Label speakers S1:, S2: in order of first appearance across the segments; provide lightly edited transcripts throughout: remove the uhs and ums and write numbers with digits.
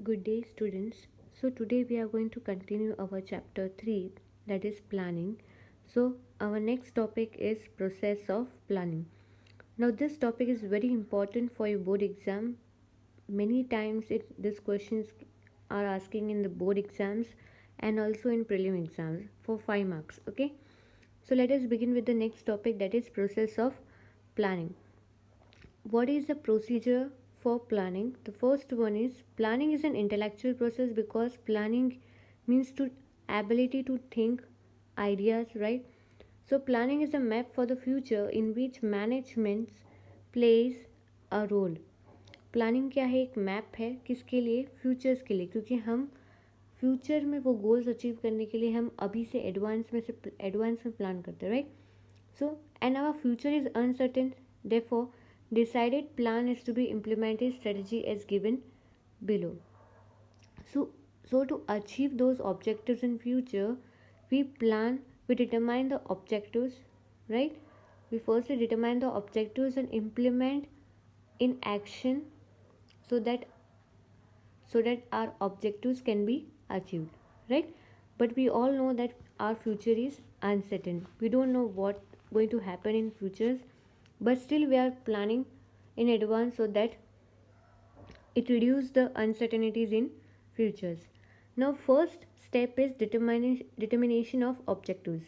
S1: Good day, students. So, today we are going to continue our chapter 3, that is planning. So, our next topic is process of planning. Now, this topic is very important for your board exam. Many times, these questions are asking in the board exams and also in prelim exams for 5 marks. Okay. So, let us begin with the next topic, that is process of planning. What is the procedure for planning? The first one is planning is an intellectual process because planning means to ability to think ideas, right? So planning is a map for the future in which management plays a role. Planning क्या है? एक map है किसके लिए? Futures के लिए, क्योंकि हम फ्यूचर में वो गोल्स अचीव करने के लिए हम अभी से एडवांस में प्लान करते हैं, right? So and our future is uncertain, therefore decided plan is to be implemented strategy as given below. So to achieve those objectives in future, we plan, we determine the objectives, right? We firstly determine the objectives and implement in action so that our objectives can be achieved, right? But we all know that our future is uncertain. We don't know what going to happen in futures, but still we are planning in advance so that it reduces the uncertainties in futures. Now first step is determination of objectives.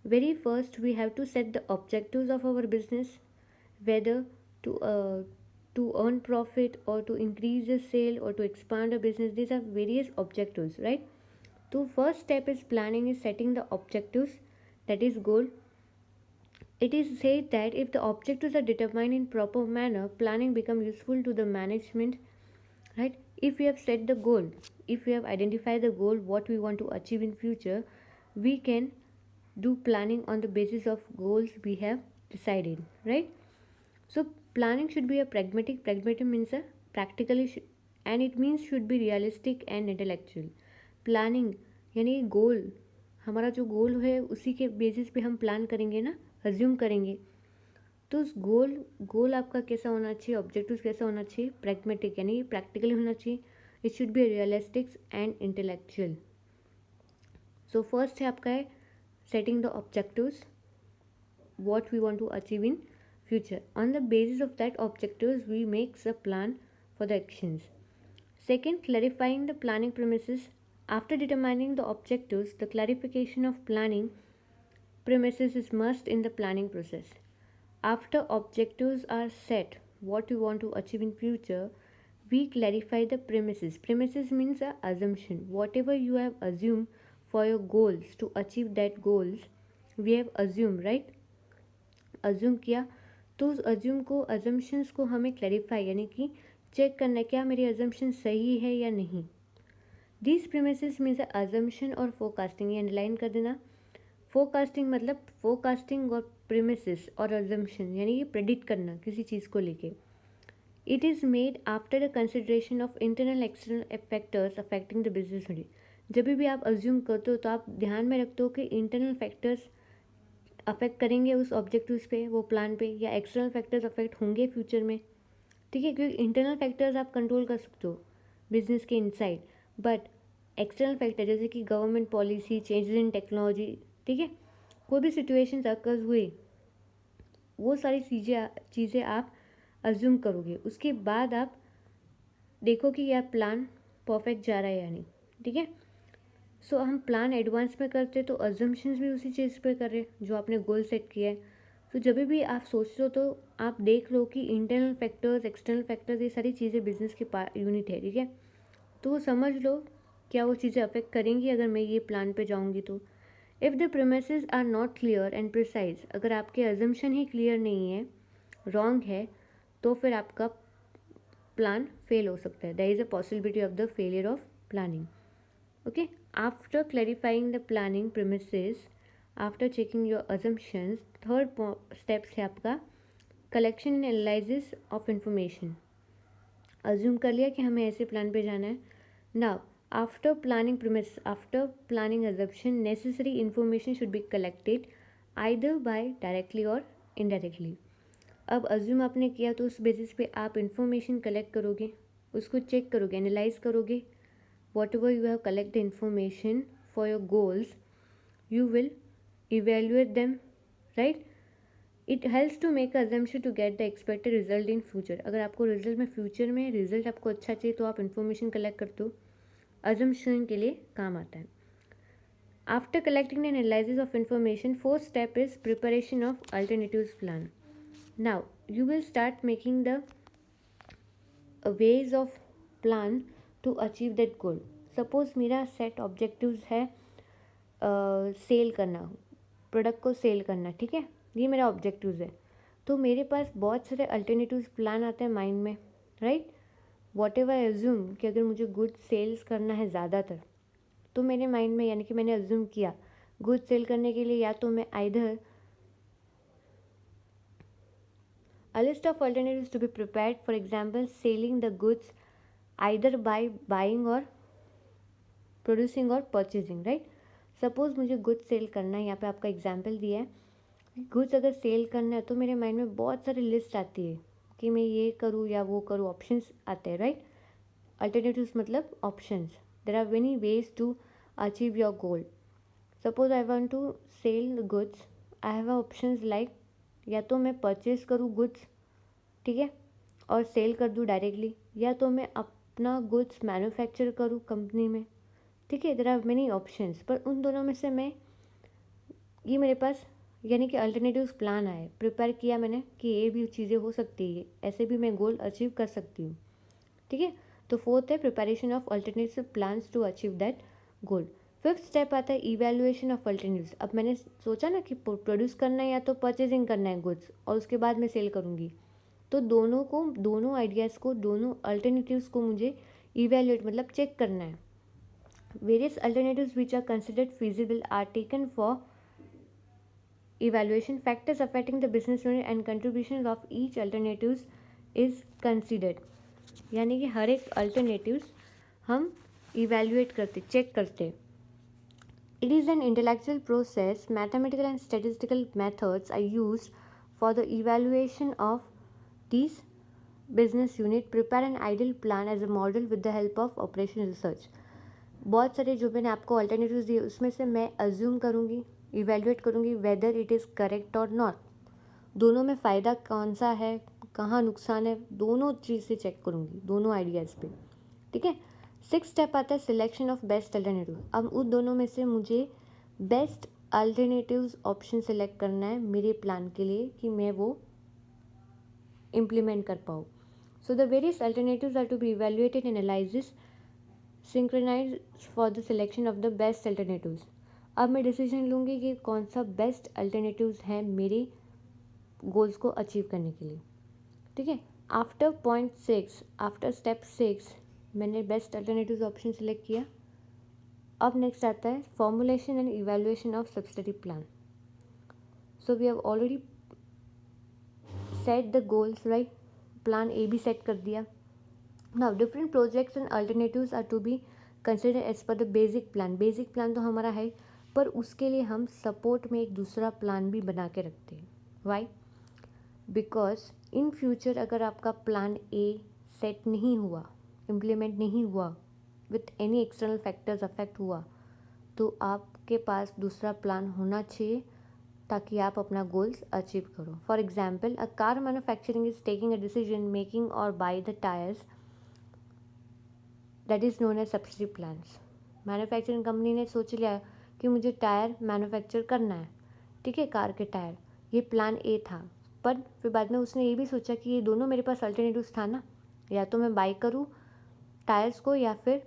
S1: Very first we have to set the objectives of our business, whether to uh, to earn profit or to increase the sale or to expand a business. These are various objectives, right? So first step is planning, is setting the objectives, that is goal. It is said that if the objectives are determined in proper manner, planning becomes useful to the management, right? If we have set the goal, if we have identified the goal, what we want to achieve in future, we can do planning on the basis of goals we have decided, right? So planning should be a pragmatic. Pragmatic means a practically and it means should be realistic and intellectual. Planning यानी गोल, हमारा जो गोल है उसी के basis पे हम plan करेंगे ना, अज्यूम करेंगे। तो उस गोल आपका कैसा होना चाहिए, ऑब्जेक्टिव कैसा होना चाहिए? प्रैग्मेटिक यानी प्रैक्टिकली होना चाहिए। It should be realistic and intellectual. So first है आपका है setting the objectives, what we want to achieve in future. On the basis of that objectives we make a plan for the actions. Second, clarifying the planning premises. After determining the objectives, the clarification of planning premises is must in the planning process. After objectives are set, what we want to achieve in future, we clarify the premises. Premises means a assumption. Whatever you have assumed for your goals, to achieve that goals we have assumed, right? Assume किया, तो उस assume को, assumptions को हमें clarify यानी कि check करना है क्या मेरी अजम्पशन सही है या नहीं। दिस प्रीमिसेस मीन्स अजम्पशन और फोरकास्टिंग, ये अंडरलाइन कर देना। फोरकास्टिंग मतलब फोरकास्टिंग और प्रीमिसेस और अजम्पशन यानी ये प्रेडिक्ट करना किसी चीज़ को लेके। It is made after the consideration of internal external factors affecting the business model. जब भी आप अज्यूम करते हो तो आप ध्यान में रखते हो कि इंटरनल फैक्टर्स अफेक्ट करेंगे उस ऑब्जेक्टिव्स पे, वो प्लान पे, या एक्सटर्नल फैक्टर्स अफेक्ट होंगे फ्यूचर में, ठीक है? क्योंकि इंटरनल फैक्टर्स आप कंट्रोल कर सकते हो बिजनेस के इनसाइड, बट एक्सटर्नल फैक्टर जैसे कि government policy, changes in technology, ठीक है, कोई भी सिचुएशंस अकर्स हुए, वो सारी चीज़ें आप अज्यूम करोगे। उसके बाद आप देखो कि यह प्लान परफेक्ट जा रहा है या नहीं, ठीक है? सो हम प्लान एडवांस में करते तो अजम्पशंस भी उसी चीज़ पे कर रहे जो आपने गोल सेट किया है। तो जब भी आप सोचते हो तो आप देख लो कि इंटरनल फैक्टर्स, एक्सटर्नल फैक्टर्स, ये सारी चीज़ें बिजनेस की यूनिट है, ठीक है? तो वो समझ लो क्या वो चीज़ें अफेक्ट करेंगी अगर मैं ये प्लान पे जाऊँगी तो। If the premises are not clear and precise, अगर आपके अजम्पशन ही क्लियर नहीं है, रॉन्ग है, तो फिर आपका प्लान फेल हो सकता है। There is a possibility of the failure of planning. Okay, after clarifying the planning premises, after checking your assumptions, third steps है आपका collection and analysis of information. Assume कर लिया कि हमें ऐसे प्लान पे जाना है. Now, after planning premise, after planning assumption, necessary information should be collected either by directly or indirectly. अब assume आपने किया तो उस बेसिस पे आप इंफॉर्मेशन कलेक्ट करोगे, उसको चेक करोगे, एनालाइज करोगे, what ever you have collect the information for your goals, you will evaluate them, right? It helps to make assumption to get the expected result in future. अगर आपको result में future में result आपको अच्छा चाहिए तो आप इन्फॉर्मेशन कलेक्ट करते हो, assumption के लिए काम आता है. After collecting an analysis of information, fourth step is preparation of alternatives plan. Now you will start making the ways of plan to achieve that goal. Suppose मेरा set objectives है cell करना, product को cell करना, ठीक है, ये मेरा objectives है. तो मेरे पास बहुत सारे अल्टरनेटिव्स प्लान आते हैं माइंड में, right. What ever I assume कि अगर मुझे गुड सेल्स करना है ज़्यादातर, तो मेरे माइंड में, यानी कि मैंने एज्यूम किया गुड सेल करने के लिए, या तो मैं either a list of alternatives to be prepared, for example selling the goods either by buying or producing or purchasing, right. Suppose मुझे गुड्स सेल करना है, यहाँ पे आपका एग्जाम्पल दिया है, गुड्स अगर सेल करना है तो मेरे माइंड में बहुत सारी लिस्ट आती है कि मैं ये करूँ या वो करूँ, ऑप्शंस आते हैं, राइट. अल्टरनेटिव्स मतलब options. There are many ways to achieve your goal. Suppose I want to sell goods, I have options like या तो मैं परचेज करूँ गुड्स, ठीक है, और सेल कर दूँ डायरेक्टली, या तो मैं अपना गुड्स मैन्युफैक्चर करूँ कंपनी में, ठीक है. देर आर मेनी ऑप्शंस, पर उन दोनों में से मैं, ये मेरे पास यानी कि अल्टरनेटिव्स प्लान आए, प्रिपेयर किया मैंने कि ये भी चीज़ें हो सकती है, ऐसे भी मैं गोल अचीव कर सकती हूँ, ठीक है. तो फोर्थ है preparation of alternative plans to achieve that goal. Fifth step आता है इवैल्यूएशन ऑफ अल्टरनेटिव्स. अब मैंने सोचा ना कि प्रोड्यूस करना है या तो परचेजिंग करना है गुड्स, और उसके बाद मैं सेल करूँगी, तो दोनों आइडियाज़ को, दोनों अल्टरनेटिव्स को मुझे इवैल्यूएट मतलब चेक करना है. Various alternatives which are considered feasible are taken for evaluation. Factors affecting the business unit and contributions of each alternatives is considered. यानी कि हर एक alternatives हम evaluate करते, चेक करते. It is an intellectual process. Mathematical and statistical methods are used for the evaluation of these business unit. Prepare an ideal plan as a model with the help of operation research. बहुत सारे जो मैंने आपको alternatives दिए उसमें से मैं assume करूँगी, इवेल्युएट करूँगी वेदर इट इज़ करेक्ट और नॉट. दोनों में फ़ायदा कौन सा है, कहाँ नुकसान है, दोनों चीज़ से चेक करूँगी, दोनों आइडियाज़ पे, ठीक है. सिक्स स्टेप आता है सिलेक्शन ऑफ बेस्ट अल्टरनेटिव. अब उन दोनों में से मुझे बेस्ट अल्टरनेटिव्स ऑप्शन सेलेक्ट करना है मेरे प्लान के लिए कि मैं वो इम्प्लीमेंट कर पाऊँ. So the various alternatives are to be evaluated, analysis, synchronize for the selection of the best alternatives. अब मैं डिसीजन लूँगी कि कौन सा बेस्ट अल्टरनेटिव्स हैं मेरे गोल्स को अचीव करने के लिए, ठीक है. आफ्टर पॉइंट 6, आफ्टर स्टेप 6 मैंने बेस्ट अल्टरनेटिव्स ऑप्शन सेलेक्ट किया. अब नेक्स्ट आता है formulation and evaluation of subsidy plan. So we have already set the goals, right. Plan A भी सेट कर दिया. Now different projects and alternatives are to be consider as per the basic plan. Basic plan तो हमारा है, पर उसके लिए हम सपोर्ट में एक दूसरा प्लान भी बना के रखते हैं. वाई? बिकॉज इन फ्यूचर अगर आपका प्लान ए सेट नहीं हुआ, इम्प्लीमेंट नहीं हुआ, with any external factors affect हुआ, तो आपके पास दूसरा प्लान होना चाहिए ताकि आप अपना गोल्स अचीव करो. For example, a car manufacturing is taking a decision making और buy the tyres, that is known as subsidy plans. Manufacturing company ने सोच लिया कि मुझे टायर मैन्युफैक्चर करना है, ठीक है, कार के टायर. ये प्लान ए था, पर फिर बाद में उसने ये भी सोचा कि ये दोनों मेरे पास अल्टरनेटिव्स था ना, या तो मैं बाई करूँ टायर्स को या फिर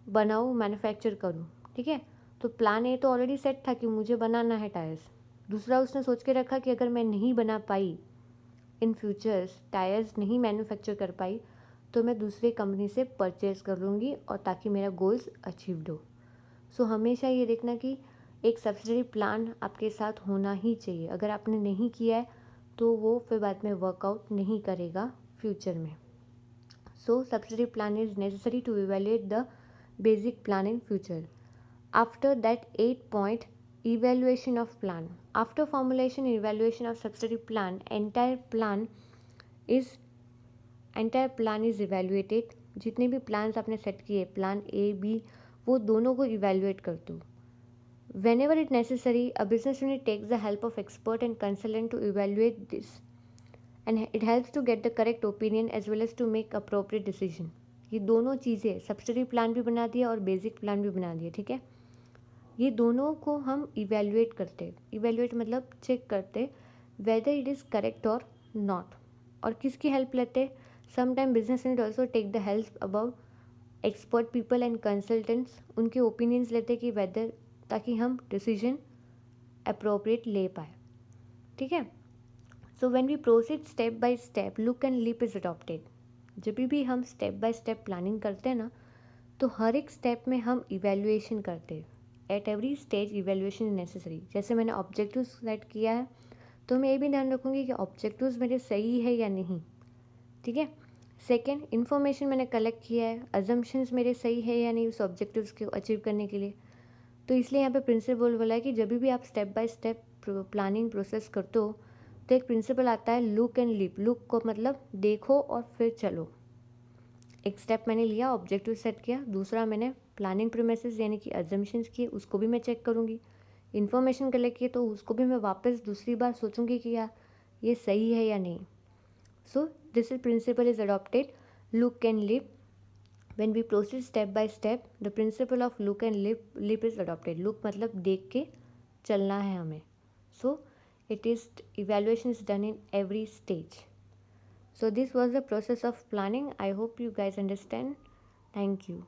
S1: बनाऊँ, मैन्युफैक्चर करूँ, ठीक है. तो प्लान ए तो ऑलरेडी सेट था कि मुझे बनाना है टायर्स. दूसरा उसने सोच के रखा कि अगर मैं नहीं बना पाई, इन फ्यूचर्स टायर्स नहीं मैन्युफैक्चर कर पाई, तो मैं दूसरी कंपनी से परचेज़ कर लूँगी, और ताकि मेरा गोल्स अचीव्ड हो. सो हमेशा ये देखना कि एक सब्सिडी प्लान आपके साथ होना ही चाहिए. अगर आपने नहीं किया है तो वो फिर बाद में वर्कआउट नहीं करेगा फ्यूचर में. So subsidy plan is necessary to evaluate the basic plan in future. After that 8 point evaluation of plan. After formulation and evaluation of subsidy plan, entire plan is evaluated. जितने भी plans आपने set किए, plan A B, वो दोनों को evaluate कर दो. Whenever it necessary, a business unit takes the help of expert and consultant to evaluate this, and it helps to get the correct opinion as well as to make appropriate decision. ये दोनों चीज़ें, subsidy plan भी बना दिया और basic plan भी बना दिया, ठीक है. ये दोनों को हम इवेल्युएट करते. इवेल्युएट मतलब चेक करते वेदर इट इज़ करेक्ट और नॉट. और किसकी हेल्प लेते? Some time business unit also take the help about expert people and consultants. उनके ओपिनियंस लेते कि वेदर, ताकि हम डिसीजन अप्रोप्रिएट ले पाए, ठीक है. So when we proceed step by step, look and leap is adopted. जब भी हम स्टेप बाय स्टेप प्लानिंग करते हैं ना, तो हर एक स्टेप में हम इवेल्युएशन करते हैं. At every stage evaluation is necessary. जैसे मैंने ऑब्जेक्टिव सेट किया है, तो मैं ये भी ध्यान रखूँगी कि ऑब्जेक्टिव्स मेरे सही है या नहीं, ठीक है. सेकेंड, इन्फॉर्मेशन मैंने कलेक्ट किया है, अजम्पशंस मेरे सही है या नहीं उस ऑब्जेक्टिव्स को अचीव करने के लिए. तो इसलिए यहाँ पे प्रिंसिपल बोला है कि जब भी आप step by step planning process करते हो, तो एक प्रिंसिपल आता है लुक एंड लीप. लुक को मतलब देखो और फिर चलो. एक स्टेप मैंने लिया, ऑब्जेक्टिव सेट किया. दूसरा, मैंने प्लानिंग प्रीमिसेस यानी कि अजम्पशंस किए, उसको भी मैं चेक करूँगी. इन्फॉर्मेशन कलेक्ट किए, तो उसको भी मैं वापस दूसरी बार सोचूंगी कि यार ये सही है या नहीं. So this is principle is adopted, look and leap. When we proceed step by step, the principle of look and leap is adopted. Look मतलब देख के चलना है हमें. So it is, evaluation is done in every stage. So this was the process of planning. I hope you guys understand. Thank you.